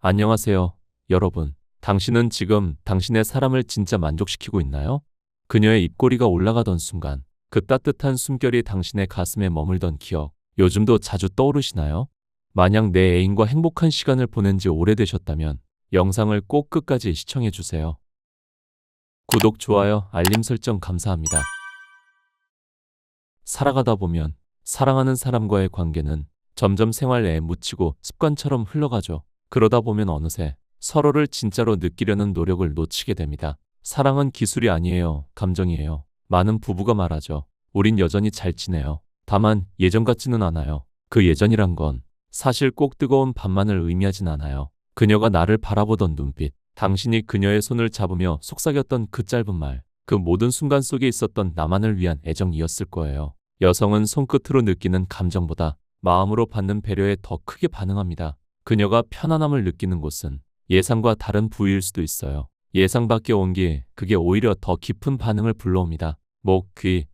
안녕하세요, 여러분. 당신은 지금 당신의 사람을 진짜 만족시키고 있나요? 그녀의 입꼬리가 올라가던 순간, 그 따뜻한 숨결이 당신의 가슴에 머물던 기억, 요즘도 자주 떠오르시나요? 만약 내 애인과 행복한 시간을 보낸 지 오래되셨다면, 영상을 꼭 끝까지 시청해주세요. 구독, 좋아요, 알림 설정 감사합니다. 살아가다 보면, 사랑하는 사람과의 관계는 점점 생활에 묻히고 습관처럼 흘러가죠. 그러다 보면 어느새 서로를 진짜로 느끼려는 노력을 놓치게 됩니다. 사랑은 기술이 아니에요. 감정이에요. 많은 부부가 말하죠. 우린 여전히 잘 지내요. 다만 예전 같지는 않아요. 그 예전이란 건 사실 꼭 뜨거운 밤만을 의미하진 않아요. 그녀가 나를 바라보던 눈빛, 당신이 그녀의 손을 잡으며 속삭였던 그 짧은 말, 그 모든 순간 속에 있었던 나만을 위한 애정이었을 거예요. 여성은 손끝으로 느끼는 감정보다 마음으로 받는 배려에 더 크게 반응합니다. 그녀가 편안함을 느끼는 곳은 예상과 다른 부위일 수도 있어요. 예상 밖의 온기, 그게 오히려 더 깊은 반응을 불러옵니다. 목, 귀,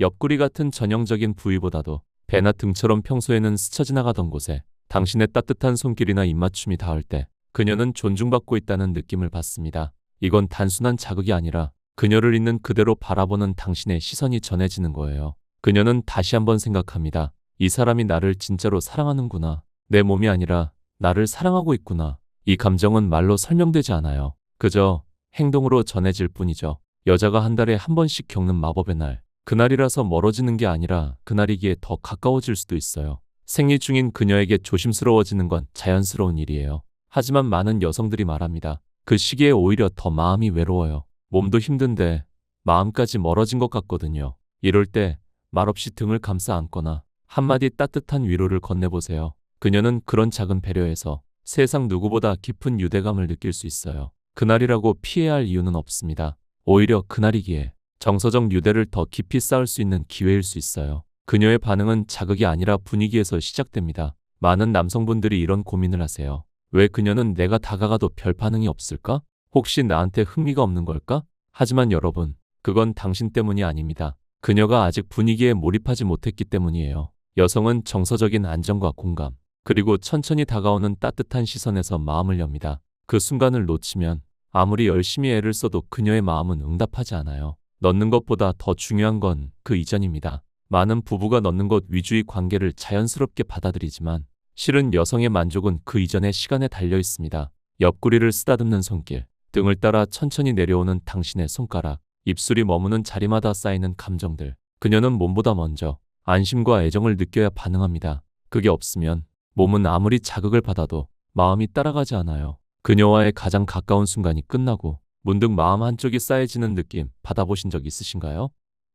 옆구리 같은 전형적인 부위보다도 배나 등처럼 평소에는 스쳐 지나가던 곳에 당신의 따뜻한 손길이나 입맞춤이 닿을 때 그녀는 존중받고 있다는 느낌을 받습니다. 이건 단순한 자극이 아니라 그녀를 있는 그대로 바라보는 당신의 시선이 전해지는 거예요. 그녀는 다시 한번 생각합니다. 이 사람이 나를 진짜로 사랑하는구나. 내 몸이 아니라 나를 사랑하고 있구나. 이 감정은 말로 설명되지 않아요. 그저 행동으로 전해질 뿐이죠. 여자가 한 달에 한 번씩 겪는 마법의 날. 그날이라서 멀어지는 게 아니라 그날이기에 더 가까워질 수도 있어요. 생리 중인 그녀에게 조심스러워지는 건 자연스러운 일이에요. 하지만 많은 여성들이 말합니다. 그 시기에 오히려 더 마음이 외로워요. 몸도 힘든데 마음까지 멀어진 것 같거든요. 이럴 때 말없이 등을 감싸 안거나 한마디 따뜻한 위로를 건네보세요. 그녀는 그런 작은 배려에서 세상 누구보다 깊은 유대감을 느낄 수 있어요. 그날이라고 피해야 할 이유는 없습니다. 오히려 그날이기에 정서적 유대를 더 깊이 쌓을 수 있는 기회일 수 있어요. 그녀의 반응은 자극이 아니라 분위기에서 시작됩니다. 많은 남성분들이 이런 고민을 하세요. 왜 그녀는 내가 다가가도 별 반응이 없을까? 혹시 나한테 흥미가 없는 걸까? 하지만 여러분, 그건 당신 때문이 아닙니다. 그녀가 아직 분위기에 몰입하지 못했기 때문이에요. 여성은 정서적인 안정과 공감, 그리고 천천히 다가오는 따뜻한 시선에서 마음을 엽니다. 그 순간을 놓치면 아무리 열심히 애를 써도 그녀의 마음은 응답하지 않아요. 넣는 것보다 더 중요한 건 그 이전입니다. 많은 부부가 넣는 것 위주의 관계를 자연스럽게 받아들이지만 실은 여성의 만족은 그 이전의 시간에 달려 있습니다. 옆구리를 쓰다듬는 손길, 등을 따라 천천히 내려오는 당신의 손가락, 입술이 머무는 자리마다 쌓이는 감정들. 그녀는 몸보다 먼저 안심과 애정을 느껴야 반응합니다. 그게 없으면 몸은 아무리 자극을 받아도 마음이 따라가지 않아요. 그녀와의 가장 가까운 순간이 끝나고 문득 마음 한쪽이 싸해지는 느낌 받아보신 적 있으신가요?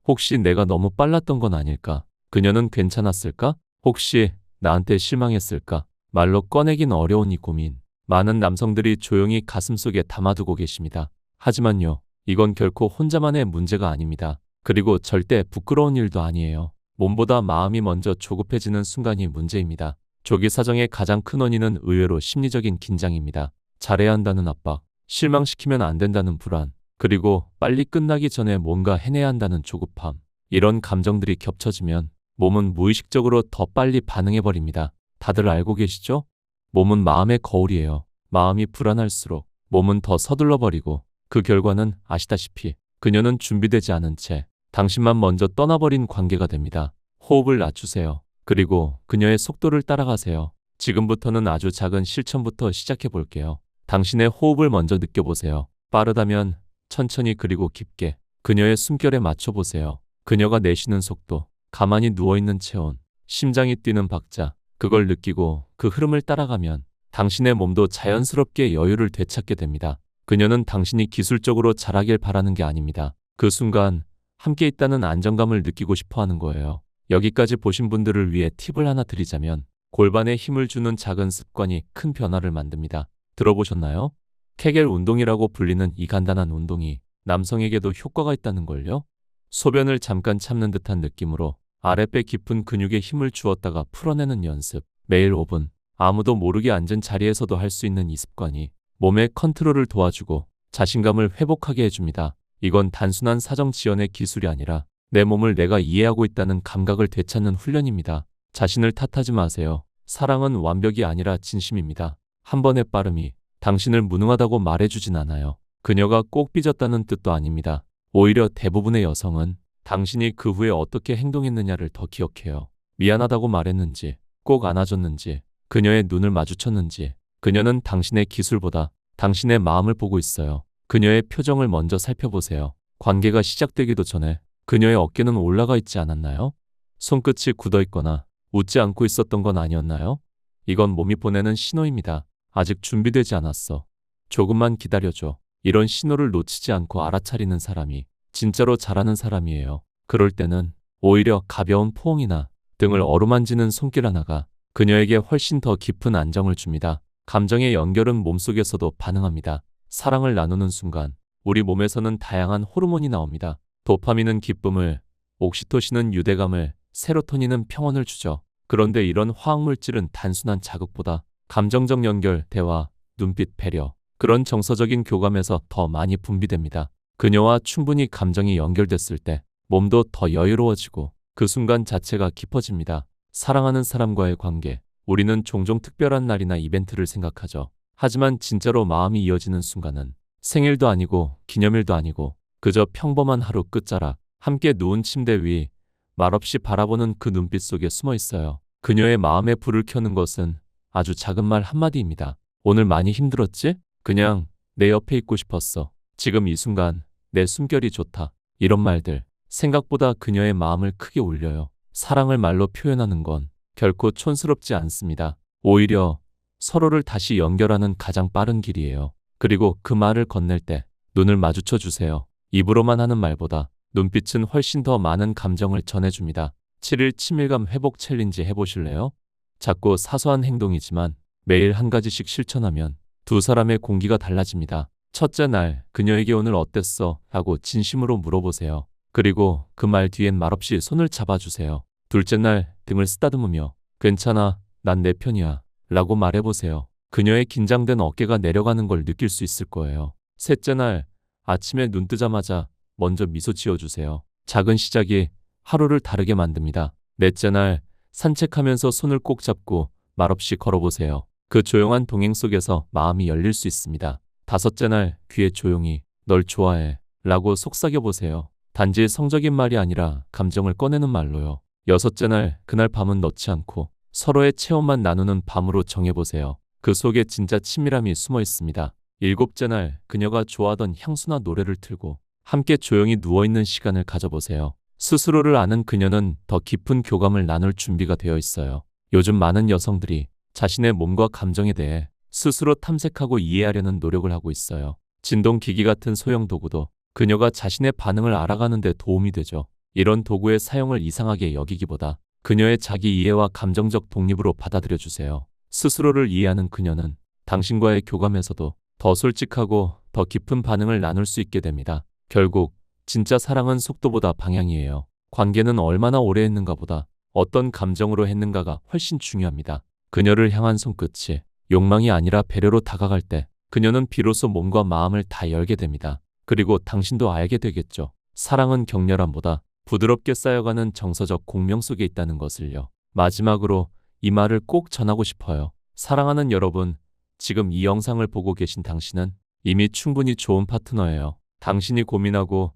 혹시 내가 너무 빨랐던 건 아닐까? 그녀는 괜찮았을까? 혹시 나한테 실망했을까? 말로 꺼내긴 어려운 이 고민. 많은 남성들이 조용히 가슴속에 담아두고 계십니다. 하지만요, 이건 결코 혼자만의 문제가 아닙니다. 그리고 절대 부끄러운 일도 아니에요. 몸보다 마음이 먼저 조급해지는 순간이 문제입니다. 조기 사정의 가장 큰 원인은 의외로 심리적인 긴장입니다. 잘해야 한다는 압박, 실망시키면 안 된다는 불안, 그리고 빨리 끝나기 전에 뭔가 해내야 한다는 조급함. 이런 감정들이 겹쳐지면 몸은 무의식적으로 더 빨리 반응해버립니다. 다들 알고 계시죠? 몸은 마음의 거울이에요. 마음이 불안할수록 몸은 더 서둘러버리고 그 결과는 아시다시피 그녀는 준비되지 않은 채 당신만 먼저 떠나버린 관계가 됩니다. 호흡을 낮추세요. 그리고 그녀의 속도를 따라가세요. 지금부터는 아주 작은 실천부터 시작해 볼게요. 당신의 호흡을 먼저 느껴보세요. 빠르다면 천천히 그리고 깊게 그녀의 숨결에 맞춰보세요. 그녀가 내쉬는 속도, 가만히 누워있는 체온, 심장이 뛰는 박자, 그걸 느끼고 그 흐름을 따라가면 당신의 몸도 자연스럽게 여유를 되찾게 됩니다. 그녀는 당신이 기술적으로 잘하길 바라는 게 아닙니다. 그 순간 함께 있다는 안정감을 느끼고 싶어 하는 거예요. 여기까지 보신 분들을 위해 팁을 하나 드리자면 골반에 힘을 주는 작은 습관이 큰 변화를 만듭니다. 들어보셨나요? 케겔 운동이라고 불리는 이 간단한 운동이 남성에게도 효과가 있다는 걸요. 소변을 잠깐 참는 듯한 느낌으로 아랫배 깊은 근육에 힘을 주었다가 풀어내는 연습. 매일 5분, 아무도 모르게 앉은 자리에서도 할 수 있는 이 습관이 몸의 컨트롤을 도와주고 자신감을 회복하게 해줍니다. 이건 단순한 사정 지연의 기술이 아니라 내 몸을 내가 이해하고 있다는 감각을 되찾는 훈련입니다. 자신을 탓하지 마세요. 사랑은 완벽이 아니라 진심입니다. 한 번의 빠름이 당신을 무능하다고 말해주진 않아요. 그녀가 꼭 삐졌다는 뜻도 아닙니다. 오히려 대부분의 여성은 당신이 그 후에 어떻게 행동했느냐를 더 기억해요. 미안하다고 말했는지, 꼭 안아줬는지, 그녀의 눈을 마주쳤는지. 그녀는 당신의 기술보다 당신의 마음을 보고 있어요. 그녀의 표정을 먼저 살펴보세요. 관계가 시작되기도 전에 그녀의 어깨는 올라가 있지 않았나요? 손끝이 굳어 있거나 웃지 않고 있었던 건 아니었나요? 이건 몸이 보내는 신호입니다. 아직 준비되지 않았어. 조금만 기다려줘. 이런 신호를 놓치지 않고 알아차리는 사람이 진짜로 잘하는 사람이에요. 그럴 때는 오히려 가벼운 포옹이나 등을 어루만지는 손길 하나가 그녀에게 훨씬 더 깊은 안정을 줍니다. 감정의 연결은 몸속에서도 반응합니다. 사랑을 나누는 순간 우리 몸에서는 다양한 호르몬이 나옵니다. 도파민은 기쁨을, 옥시토신은 유대감을, 세로토닌은 평온을 주죠. 그런데 이런 화학물질은 단순한 자극보다 감정적 연결, 대화, 눈빛, 배려, 그런 정서적인 교감에서 더 많이 분비됩니다. 그녀와 충분히 감정이 연결됐을 때 몸도 더 여유로워지고 그 순간 자체가 깊어집니다. 사랑하는 사람과의 관계. 우리는 종종 특별한 날이나 이벤트를 생각하죠. 하지만 진짜로 마음이 이어지는 순간은 생일도 아니고 기념일도 아니고 그저 평범한 하루 끝자락, 함께 누운 침대 위, 말없이 바라보는 그 눈빛 속에 숨어 있어요. 그녀의 마음에 불을 켜는 것은 아주 작은 말 한마디입니다. 오늘 많이 힘들었지? 그냥 내 옆에 있고 싶었어. 지금 이 순간 내 숨결이 좋다. 이런 말들 생각보다 그녀의 마음을 크게 울려요. 사랑을 말로 표현하는 건 결코 촌스럽지 않습니다. 오히려 서로를 다시 연결하는 가장 빠른 길이에요. 그리고 그 말을 건넬 때 눈을 마주쳐 주세요. 입으로만 하는 말보다 눈빛은 훨씬 더 많은 감정을 전해줍니다. 7일 친밀감 회복 챌린지 해보실래요? 작고 사소한 행동이지만 매일 한 가지씩 실천하면 두 사람의 공기가 달라집니다. 첫째 날, 그녀에게 오늘 어땠어? 하고 진심으로 물어보세요. 그리고 그 말 뒤엔 말없이 손을 잡아주세요. 둘째 날, 등을 쓰다듬으며 괜찮아, 난 내 편이야 라고 말해보세요. 그녀의 긴장된 어깨가 내려가는 걸 느낄 수 있을 거예요. 셋째 날, 아침에 눈 뜨자마자 먼저 미소 지어주세요. 작은 시작이 하루를 다르게 만듭니다. 넷째 날, 산책하면서 손을 꼭 잡고 말없이 걸어보세요. 그 조용한 동행 속에서 마음이 열릴 수 있습니다. 다섯째 날, 귀에 조용히 널 좋아해 라고 속삭여보세요. 단지 성적인 말이 아니라 감정을 꺼내는 말로요. 여섯째 날, 그날 밤은 넣지 않고 서로의 체험만 나누는 밤으로 정해보세요. 그 속에 진짜 친밀함이 숨어 있습니다. 일곱째 날, 그녀가 좋아하던 향수나 노래를 틀고 함께 조용히 누워있는 시간을 가져보세요. 스스로를 아는 그녀는 더 깊은 교감을 나눌 준비가 되어 있어요. 요즘 많은 여성들이 자신의 몸과 감정에 대해 스스로 탐색하고 이해하려는 노력을 하고 있어요. 진동기기 같은 소형 도구도 그녀가 자신의 반응을 알아가는 데 도움이 되죠. 이런 도구의 사용을 이상하게 여기기보다 그녀의 자기 이해와 감정적 독립으로 받아들여 주세요. 스스로를 이해하는 그녀는 당신과의 교감에서도 더 솔직하고 더 깊은 반응을 나눌 수 있게 됩니다. 결국 진짜 사랑은 속도보다 방향이에요. 관계는 얼마나 오래 했는가보다 어떤 감정으로 했는가가 훨씬 중요합니다. 그녀를 향한 손끝이 욕망이 아니라 배려로 다가갈 때 그녀는 비로소 몸과 마음을 다 열게 됩니다. 그리고 당신도 알게 되겠죠. 사랑은 격렬함보다 부드럽게 쌓여가는 정서적 공명 속에 있다는 것을요. 마지막으로 이 말을 꼭 전하고 싶어요. 사랑하는 여러분, 지금 이 영상을 보고 계신 당신은 이미 충분히 좋은 파트너예요. 당신이 고민하고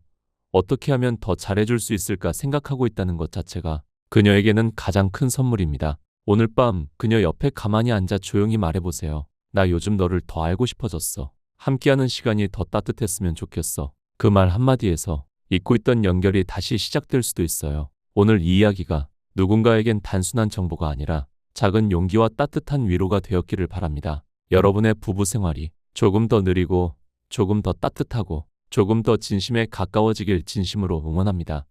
어떻게 하면 더 잘해줄 수 있을까 생각하고 있다는 것 자체가 그녀에게는 가장 큰 선물입니다. 오늘 밤 그녀 옆에 가만히 앉아 조용히 말해보세요. 나 요즘 너를 더 알고 싶어졌어. 함께하는 시간이 더 따뜻했으면 좋겠어. 그 말 한마디에서 잊고 있던 연결이 다시 시작될 수도 있어요. 오늘 이 이야기가 누군가에겐 단순한 정보가 아니라 작은 용기와 따뜻한 위로가 되었기를 바랍니다. 여러분의 부부 생활이 조금 더 느리고 조금 더 따뜻하고 조금 더 진심에 가까워지길 진심으로 응원합니다.